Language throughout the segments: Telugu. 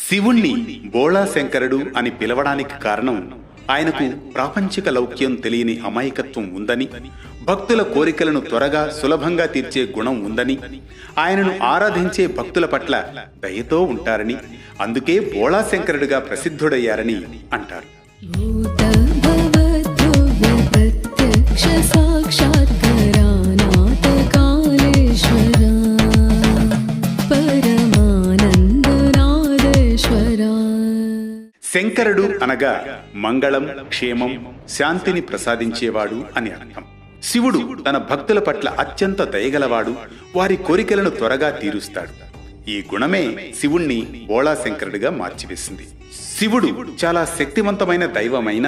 శివుణ్ణి బోళా శంకరుడు అని పిలవడానికి కారణం ఆయనకు ప్రాపంచిక లౌక్యం తెలియని అమాయకత్వం ఉందని, భక్తుల కోరికలను త్వరగా సులభంగా తీర్చే గుణం ఉందని, ఆయనను ఆరాధించే భక్తుల పట్ల దయతో ఉంటారని, అందుకే బోళా శంకరుడిగా ప్రసిద్ధుడయ్యారని అంటారు. శంకరుడు అనగా మంగళం, క్షేమం, శాంతిని ప్రసాదించేవాడు అని అర్థం. శివుడు తన భక్తుల పట్ల అత్యంత దయగలవాడు, వారి కోరికలను త్వరగా తీరుస్తాడు. ఈ గుణమే శివుణ్ణి బోళా శంకరుడిగా మార్చివేసింది. శివుడు చాలా శక్తివంతమైన దైవమైన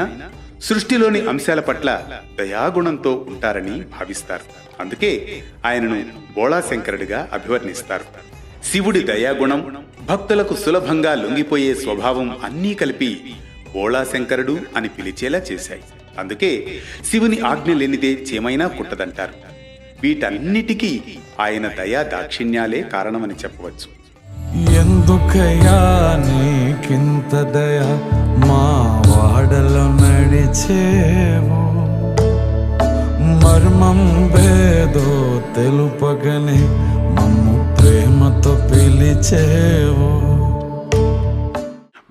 సృష్టిలోని అంశాల పట్ల దయాగుణంతో ఉంటారని భావిస్తారు. అందుకే ఆయనను బోళా శంకరుడిగా అభివర్ణిస్తారు. శివుడి దయాగుణం, భక్తులకు సులభంగా లొంగిపోయే స్వభావం అన్నీ కలిపి బోళా శంకరుడు అని పిలిచేలా చేశాయి. అందుకే శివుని ఆజ్ఞ లేనిదే చేమైనా కుట్టదంటారు. వీటన్నిటికీ ఆయన దయా దాక్షిణ్యాలే కారణమని చెప్పవచ్చు. ఎందుకయ్యా నీకింత దయ మా వాడలో నడిచేవో, మర్మం భేదో తెలుపగనే మమ్ము ప్రేమతో పిలిచేవో.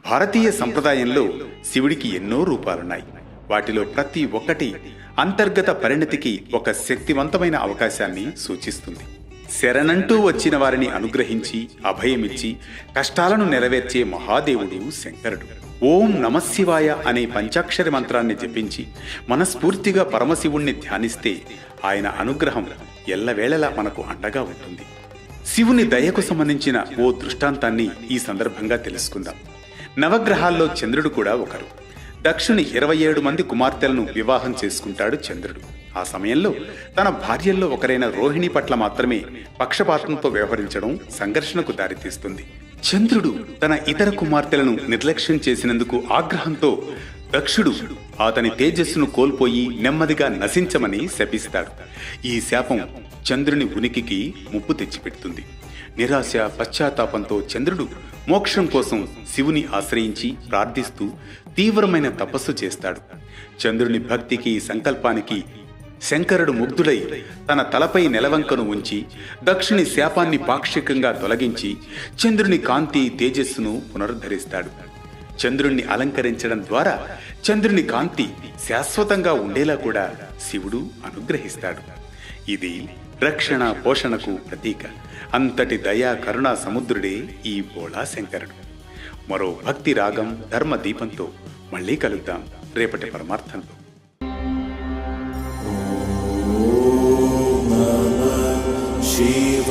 భారతీయ సంప్రదాయంలో శివుడికి ఎన్నో రూపాలున్నాయి. వాటిలో ప్రతి ఒక్కటి అంతర్గత పరిణతికి ఒక శక్తివంతమైన అవకాశాన్ని సూచిస్తుంది. శరణంటూ వచ్చిన వారిని అనుగ్రహించి అభయమిచ్చి కష్టాలను నెరవేర్చే మహాదేవుడు శంకరుడు. ఓం నమశివాయ అనే పంచాక్షరి మంత్రాన్ని జపించి మనస్ఫూర్తిగా పరమశివుణ్ణి ధ్యానిస్తే ఆయన అనుగ్రహం ఎల్లవేళలా మనకు అండగా ఉంటుంది. శివుని దయకు సంబంధించిన ఓ దృష్టాంతాన్ని ఈ సందర్భంగా తెలుసుకుందాం. నవగ్రహాల్లో చంద్రుడు కూడా ఒకరు. దక్షుని 27 మంది కుమార్తెలను వివాహం చేసుకుంటాడు చంద్రుడు. ఆ సమయంలో తన భార్యల్లో ఒకరైన రోహిణి పట్ల మాత్రమే పక్షపాతంతో వ్యవహరించడం సంఘర్షణకు దారితీస్తుంది. చంద్రుడు తన ఇతర కుమార్తెలను నిర్లక్ష్యం చేసినందుకు ఆగ్రహంతో దక్షుడు అతని తేజస్సును కోల్పోయి నెమ్మదిగా నశించమని శపిస్తాడు. ఈ శాపం చంద్రుని ఉనికికి ముప్పు తెచ్చిపెడుతుంది. నిరాశ, పశ్చాత్తాపంతో చంద్రుడు మోక్షం కోసం శివుని ఆశ్రయించి ప్రార్థిస్తూ తీవ్రమైన తపస్సు చేస్తాడు. చంద్రుని భక్తికి, సంకల్పానికి శంకరుడు ముగ్ధుడై తన తలపై నెలవంకను ఉంచి దక్షుని శాపాన్ని పాక్షికంగా తొలగించి చంద్రుని కాంతి, తేజస్సును పునరుద్ధరిస్తాడు. చంద్రుణ్ణి అలంకరించడం ద్వారా చంద్రుని కాంతి శాశ్వతంగా ఉండేలా కూడా శివుడు అనుగ్రహిస్తాడు. ఇది రక్షణ, పోషణకు ప్రతీక. అంతటి దయా కరుణా సముద్రుడే ఈ బోళా శంకరుడు. మరో భక్తి రాగం, ధర్మ దీపంతో మళ్ళీ కలుద్దాం రేపటి పరమార్థంలో. శివ